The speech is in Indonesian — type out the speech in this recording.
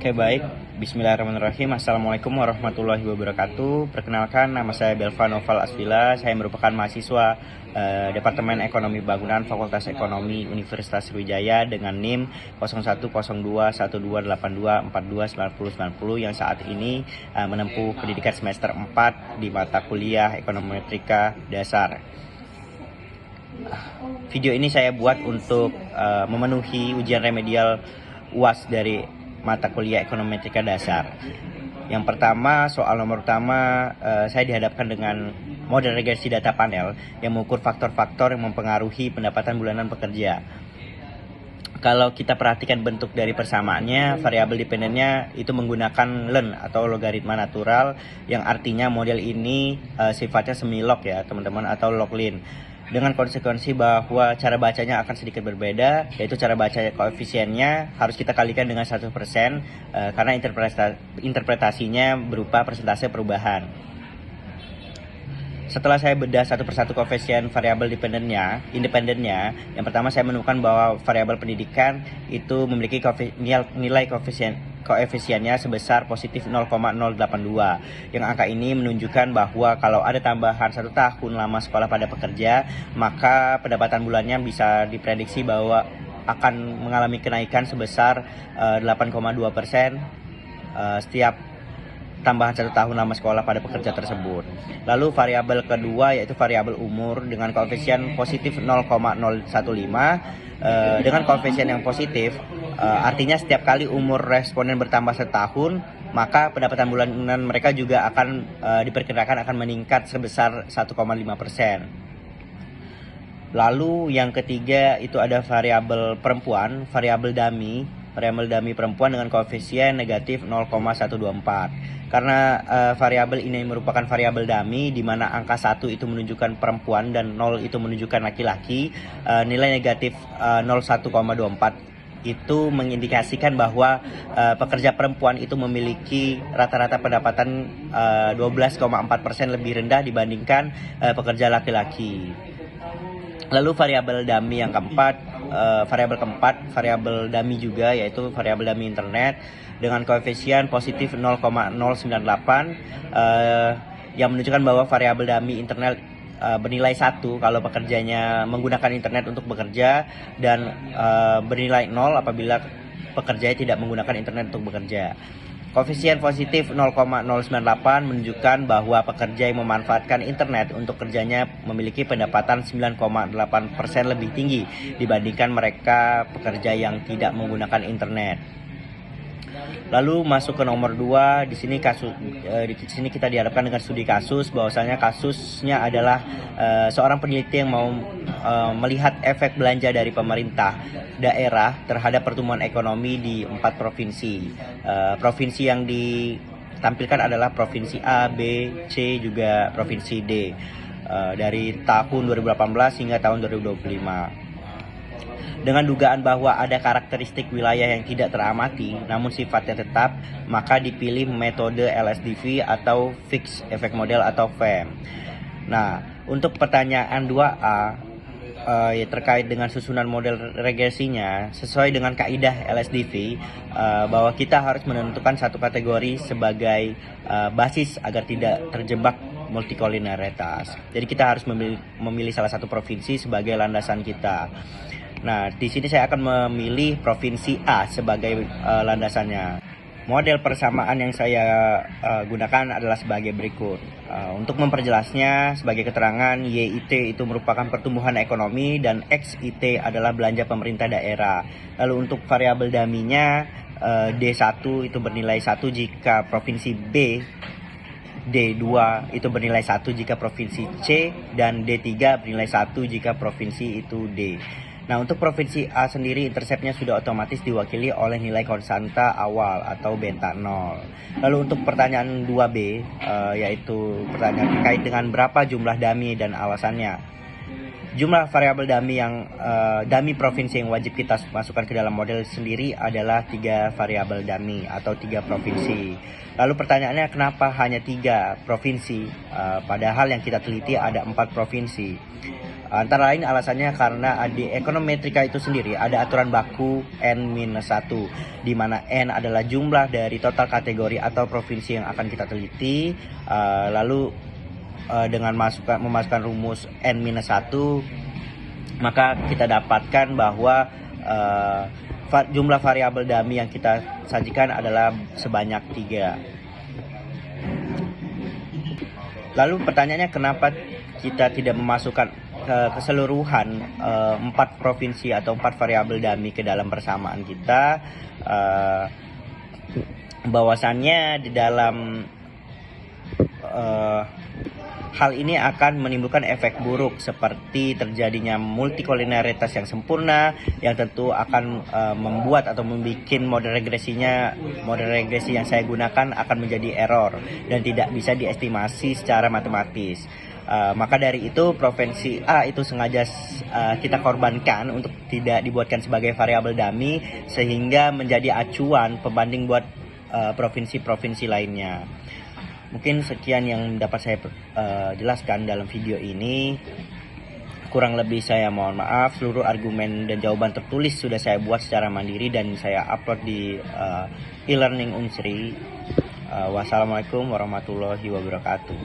Oke, baik. Bismillahirrahmanirrahim. Assalamualaikum warahmatullahi wabarakatuh. Perkenalkan, nama saya Belva Noval Asvila. Saya merupakan mahasiswa Departemen Ekonomi Bangunan Fakultas Ekonomi Universitas Sriwijaya dengan NIM 01021282429090 yang saat ini menempuh pendidikan semester 4 di mata kuliah Ekonometrika Dasar. Video ini saya buat untuk memenuhi ujian remedial UAS dari mata kuliah Ekonometrika Dasar. Yang pertama, soal nomor utama, saya dihadapkan dengan model regresi data panel yang mengukur faktor-faktor yang mempengaruhi pendapatan bulanan pekerja. Kalau kita perhatikan bentuk dari persamaannya, variabel dependennya itu menggunakan len atau logaritma natural, yang artinya model ini sifatnya semi-log ya teman-teman, atau log-lin. Dengan konsekuensi bahwa cara bacanya akan sedikit berbeda, yaitu cara baca koefisiennya harus kita kalikan dengan 100%, karena interpretasinya berupa persentase perubahan. Setelah saya bedah satu persatu koefisien variabel independennya, yang pertama saya menemukan bahwa variabel pendidikan itu memiliki nilai koefisiennya sebesar positif 0,082. Yang angka ini menunjukkan bahwa kalau ada tambahan 1 tahun lama sekolah pada pekerja, maka pendapatan bulannya bisa diprediksi bahwa akan mengalami kenaikan sebesar 8,2% setiap tambahan 1 tahun lama sekolah pada pekerja tersebut. Lalu variabel kedua yaitu variabel umur dengan koefisien positif 0,015. Dengan koefisien yang positif, artinya setiap kali umur responden bertambah 1 tahun, maka pendapatan bulanan mereka juga akan diperkirakan akan meningkat sebesar 1,5%. Lalu yang ketiga itu ada variabel perempuan, variabel dummy perempuan dengan koefisien negatif 0,124. Karena variabel ini merupakan variabel dummy di mana angka 1 itu menunjukkan perempuan dan 0 itu menunjukkan laki-laki, nilai negatif 01,24 itu mengindikasikan bahwa pekerja perempuan itu memiliki rata-rata pendapatan 12,4% lebih rendah dibandingkan pekerja laki-laki. Lalu variabel dummy yang keempat, variabel dummy juga yaitu variabel dummy internet dengan koefisien positif 0,098 yang menunjukkan bahwa variabel dummy internet bernilai 1 kalau pekerjanya menggunakan internet untuk bekerja dan bernilai 0 apabila pekerja tidak menggunakan internet untuk bekerja. Koefisien positif 0,098 menunjukkan bahwa pekerja yang memanfaatkan internet untuk kerjanya memiliki pendapatan 9,8% lebih tinggi dibandingkan mereka pekerja yang tidak menggunakan internet. Lalu masuk ke nomor 2, di sini kita dihadapkan dengan studi kasus, bahwasanya kasusnya adalah seorang peneliti yang mau melihat efek belanja dari pemerintah daerah terhadap pertumbuhan ekonomi di 4 provinsi. Provinsi yang ditampilkan adalah provinsi A, B, C, juga provinsi D dari tahun 2018 hingga tahun 2025. Dengan dugaan bahwa ada karakteristik wilayah yang tidak teramati namun sifatnya tetap, maka dipilih metode LSDV atau Fixed Effect Model atau FEM. Nah, untuk pertanyaan 2A terkait dengan susunan model regresinya, sesuai dengan kaidah LSDV, bahwa kita harus menentukan satu kategori sebagai basis agar tidak terjebak multikolinialitas. Jadi kita harus memilih salah satu provinsi sebagai landasan kita. Nah, di sini saya akan memilih provinsi A sebagai landasannya. Model persamaan yang saya gunakan adalah sebagai berikut. Untuk memperjelasnya, sebagai keterangan, YIT itu merupakan pertumbuhan ekonomi dan XIT adalah belanja pemerintah daerah. Lalu untuk variabel dummy-nya, D1 itu bernilai 1 jika provinsi B, D2 itu bernilai 1 jika provinsi C, dan D3 bernilai 1 jika provinsi itu D. Nah, untuk provinsi A sendiri interceptnya sudah otomatis diwakili oleh nilai konstanta awal atau beta 0. Lalu untuk pertanyaan 2B, yaitu pertanyaan terkait dengan berapa jumlah dummy dan alasannya. Jumlah variabel dummy dummy provinsi yang wajib kita masukkan ke dalam model sendiri adalah 3 variabel dummy atau 3 provinsi. Lalu pertanyaannya, kenapa hanya 3 provinsi? Padahal yang kita teliti ada 4 provinsi. Antara lain alasannya karena di ekonometrika itu sendiri ada aturan baku N-1, di mana N adalah jumlah dari total kategori atau provinsi yang akan kita teliti. Lalu dengan memasukkan rumus N-1, maka kita dapatkan bahwa jumlah variabel dummy yang kita sajikan adalah sebanyak 3. Lalu pertanyaannya, kenapa kita tidak memasukkan keseluruhan 4 provinsi atau 4 variabel dummy ke dalam persamaan kita? Bahwasannya di dalam hal ini akan menimbulkan efek buruk seperti terjadinya multikoliniaritas yang sempurna, yang tentu akan membuat atau membuat model regresi yang saya gunakan akan menjadi error dan tidak bisa diestimasi secara matematis. Maka dari itu provinsi A itu sengaja kita korbankan untuk tidak dibuatkan sebagai variabel dummy, sehingga menjadi acuan pembanding buat provinsi-provinsi lainnya. Mungkin sekian yang dapat saya jelaskan dalam video ini. Kurang lebih saya mohon maaf. Seluruh argumen dan jawaban tertulis sudah saya buat secara mandiri dan saya upload di e-learning Unsri. Wassalamualaikum warahmatullahi wabarakatuh.